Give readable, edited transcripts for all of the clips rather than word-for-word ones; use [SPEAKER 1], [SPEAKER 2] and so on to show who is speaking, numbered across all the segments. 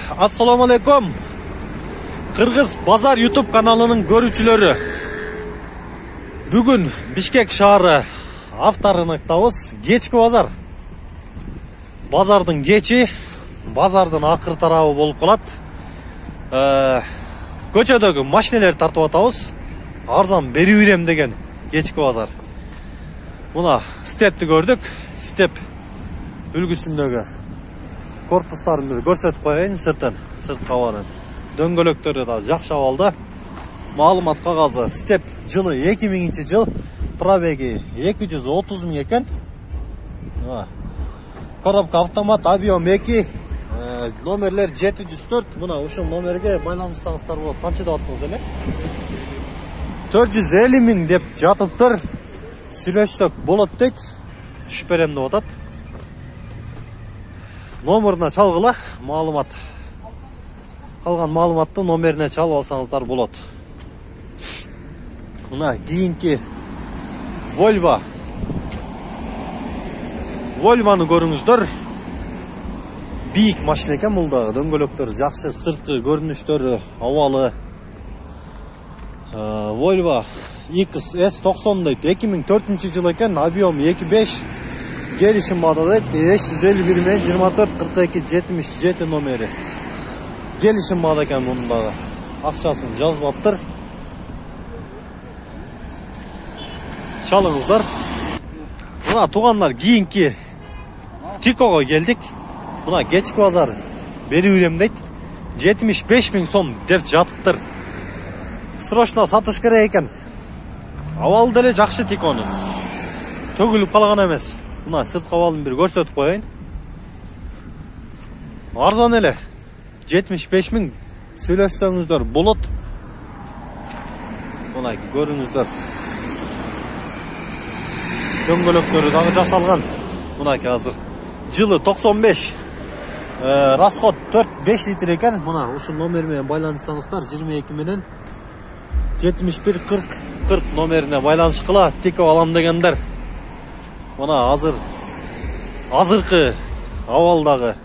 [SPEAKER 1] Assalamu alaikum. Kırgız Bazar YouTube kanalının görücülörü. Bugün Bişkek şaары авторынықтабыз. Кечки базар. Базардын кечи, базардын акыр тарабы болуп калат. Көчөдөгү машинелерди тартып атабыз. Арзан берип берем деген кечки базар. Мына степти көрдүк. Степ үлгүсүндөгү корпустарын бир көрсөтүп коеюн сыртын. Сырт кабарын. Дөңгөлөктөрү да жакшы абалда. Маалымат кагазы степ жылы 2000-жыл, пробеги 230 000 экен. Коробка автомат, объем 2, номерлер 704. Мына ушул номерге байланыштаңыздар болот. Канча деп аттыңыз эле? 450 000 деп жатыптыр. Сүйлөшсөк болот дейт. Түшүп берем деп атат. Номерine çalgıla malumat. Kalgan malumatты номерine çalып алсаңыздар болот. Мына кийинки Volvo. Volvo'nu көрүңүздөр. Бийик машина экен бул дагы. Дөңгөлөктөр жакшы, сырткы көрүнүштөрү абалы. Volvo XS90 дейт. 2004-жыл экен, объем 2.5. Gelişim adı deyt. 551 мен 24 42 77 номери. Gelişim adı eкен bunun dağı. Акчасын жазбаптыр. Çalыңыздар. Мына тугандар, кийинки Tiko'ga geldik. Muna kechki bozor berip berem deyt. 75 000 so'm deb жатыптыр. Срочно сатыш керек экен. Абалы деле жакшы Tiko'nун. Төгүлүп калган эмес. Мына сырт кабалын бир көрсөтүп коеюн. Арзан эле. 75 000 сүйлөшсөңүздөр болот. Мына көрүңүздөр. Дөңгөлөктөрү дагы жасалган. Мына азыр жылы 95. Расход 4-5 литр экен. Мына ушул номер менен байланышсаңыздар 22 менен 71 40 номерине байланышкыла Tiko алам дегендер. Мына азыркы абалдагы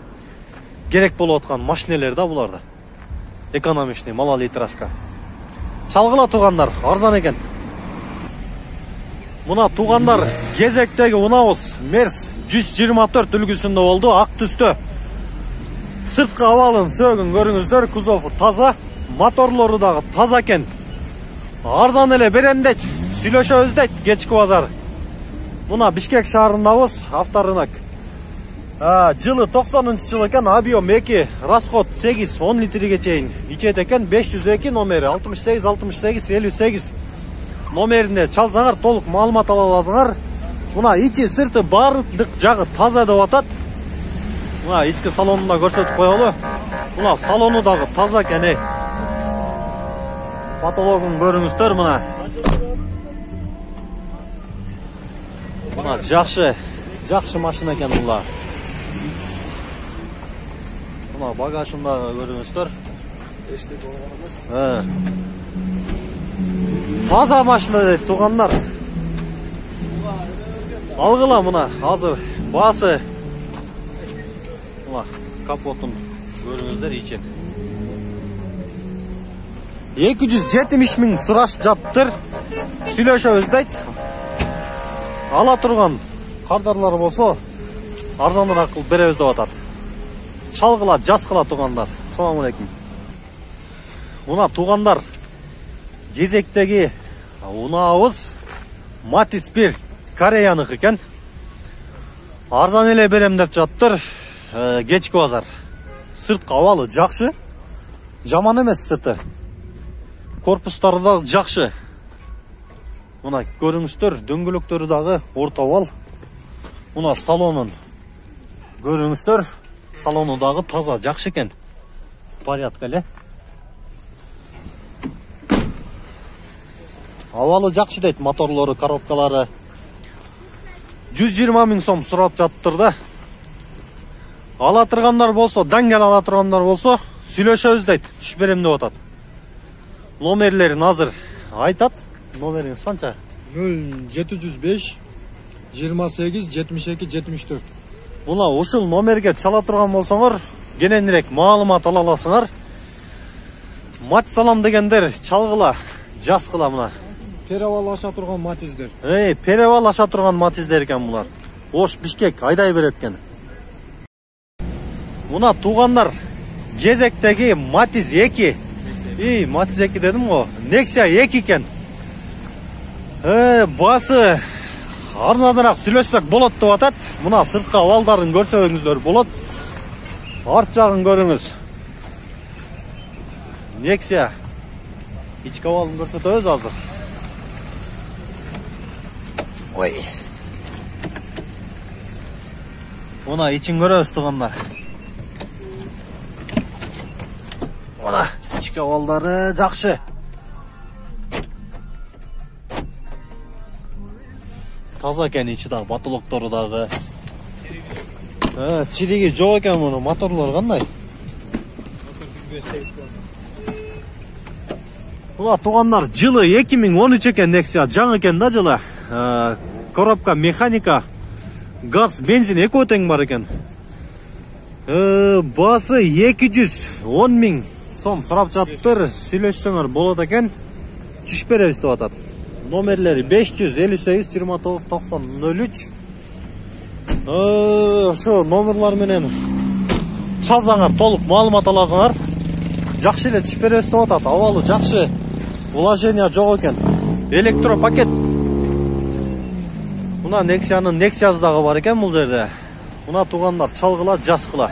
[SPEAKER 1] керек болуп аткан машинелер да буларда. Экономичный малолитражка. Çalgıla тугандар, арзан экен. Мына тугандар, кезектеги унабыз Мерс 124 үлгүсүндө болду, ак түстө. Сырткы абалын сөөгүн көрүңүздөр, кузову таза, моторлору дагы таза экен. Арзан эле берем дейт, сүйлөшөбүз дейт кечки базар. Мына Бишкек шаарындабыз, авторынак. Жылы 90-жыл экен, объем 2, расход 8-10 литрге чейин ичет экен. 502 номери 68-68-58 номерине чалсаңар толук маалымат ала аласыңар. Мына ичи сырты бардык жагы таза деп атат. Мына ички салонун да көрсөтүп коелу. Мына салону дагы таза экен. Потологун көрүңүздөр мына. Мына жакшы машина экен бул. Мына багажында көрүңүздөр. Таза машина дейт тугандар. Алгыла мына азыр басы. Мына капотун көрүңүздөр ичи. 270 000 сурашып жатыптыр. Сүйлөшөбүз дейт. Ала турган кардарлар болсо арзаныраак кылып беребиз деп атат. Çalgıla, жазгыла тугандар. Assalamu alaikum. Мына тугандар, кезектеги унабыз Matiz 1 Кореяныкы экен. Арзан эле берем деп жатыр. Кечки базар. Сырткы абалы жакшы. Жаман эмес сырты. Корпустары да жакшы. Мына көрүңүздөр, дөңгөлөктөрү дагы орто абал. Мына салонун көрүңүздөр. Салону дагы таза, жакшы экен. Порядка эле. Абалы жакшы дейт, моторлору, коробкалары. 120 000 сом сурап жатыптыр да. Ала тургандар болсо, даңгел ала тургандар болсо, сүйлөшөбүз дейт. Түшүп берем деп атат. Номерлерин азыр айтат. Номериңиз канча?
[SPEAKER 2] 0705 28 72 74.
[SPEAKER 1] Мына ушул номерге чала турган болсоңор, кененирээк маалымат ала аласыңар. Мат салам дегендер чалгыла, жазгыла мына.
[SPEAKER 2] Перевал аша турган матиздер.
[SPEAKER 1] Перевал аша турган матиздер экен булар. Ош Бишкек айдай берет экен. Мына туугандар, кезектеги Матиз 2. Матиз 2 дедим го. Nexia 2 экен. Басы арнадараак сүйлөшсөк болот деп атат. Мына сыртка абалдарын көрсөңүздөр болот. Арт жагын көрүңүз. Nexia ички абалын көрсөтөбүз азыр. Ой. Мына ичин көрөбүз туугандар. Мына ички абалдары жакшы. Таза экен ичи дагы, батылоктору дагы. Чириги жок экен муну. Моторлор кандай? Мына туугандар, жылы 2013 экен Nexia, жаңы экен да жылы. Коробка механика, газ, бензин экөө тең бар экен. Басы 210 миң сом сурап жатыптыр. Сүйлөшсөңөр болот экен. Түш беребиз деп атат. Номерлери 558 29 90 03. Ошо номерлар менен чалсаңар, толук маалымат аласыңар. Жакшы эле түш беребиз деп атат. Абалы жакшы. Вложение жок экен. Электропакет. Мына Nexia'нын Nexia'сы дагы бар экен бул жерде. Мына туугандар, чалгыла, жазгыла.